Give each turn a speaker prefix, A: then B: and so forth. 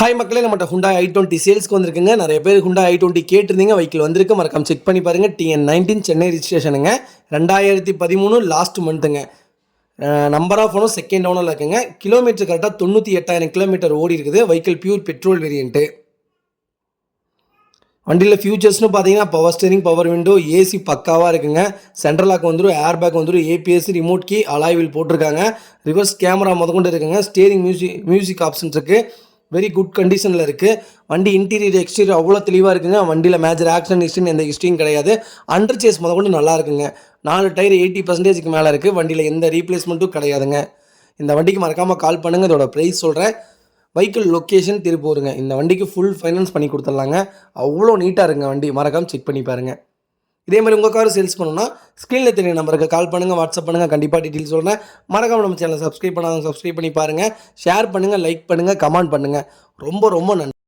A: Hi மக்களே, நம்மகிட்ட Hyundai i20 சேல்ஸ்க்கு வந்திருக்குங்க. நிறைய பேர் ஹுண்டாய் i20 கேட்டிருந்தீங்க. வெஹிக்கிள் வந்திருக்கு, மறக்காம செக் பண்ணி பாருங்கள். TN19 சென்னை ரிஜிஸ்ட்ரேஷனுங்க. 2013 லாஸ்ட் மந்த்துங்க. நம்பர் ஆஃப் ஓனர் செகண்ட் ஓனரில் இருக்குங்க. கிலோமீட்டர் கரெக்டாக 98,000 கிலோமீட்டர் ஓடி இருக்குது. Vehicle pure petrol variant. வண்டியில் ஃபியூச்சர்ஸ்னு பார்த்தீங்கன்னா power steering, power window, AC பக்காவாக இருக்குங்க. சென்ட்ரல் லாக் வந்துடும், ஏர் பேக் வந்துடும், ABS, remote key, alloy wheel போட்டிருக்காங்க. ரிவர்ஸ் கேமரா முதற்கொண்டு இருக்குங்க. ஸ்டேரிங் மியூசிக் ஆப்ஷன்ஸ் இருக்குது. வெரி குட் கண்டிஷனில் இருக்குது. வண்டி இன்டீரியர் எக்ஸ்டீரியர் அவ்வளோ தெளிவாக இருக்குங்க. வண்டியில் மேஜர் ஆக்சிடென்ட் ஹிஸ்ட்ரின்னு எந்த ஹிஸ்ட்ரியும் கிடையாது. அண்டர் சேஸ் முதற்கொண்டு நல்லா இருக்குங்க. 4 டயர் 80% மேலே இருக்குது. வண்டியில் எந்த ரீப்ளேஸ்மெண்ட்டும் கிடையாதுங்க. இந்த வண்டிக்கு மறக்காமல் கால் பண்ணுங்கள். இதோட ப்ரைஸ் சொல்கிறேன். வெஹிக்கிள் லொக்கேஷன் திருப்பூருங்க. இந்த வண்டிக்கு ஃபுல் ஃபைனான்ஸ் பண்ணி கொடுத்துடலாங்க. அவ்வளோ நீட்டாக இருக்குங்க வண்டி. மறக்காமல் செக் பண்ணி பாருங்கள். இதே மாதிரி உங்கள் கார் சேல்ஸ் பண்ணணும்னா ஸ்க்ரீனில் தெரிய நம்பருக்கு கால் பண்ணுங்கள், வாட்ஸ்அப் பண்ணுங்கள். கண்டிப்பாக டீட்டெயில் சொல்கிறேன். மறக்காமல் நம்ம சேனலை சப்ஸ்கிரைப் பண்ணாதவங்க சப்ஸ்கிரைப் பண்ணி பாருங்கள். ஷேர் பண்ணுங்கள், லைக் பண்ணுங்கள், கமெண்ட் பண்ணுங்கள். ரொம்ப ரொம்ப நன்றி.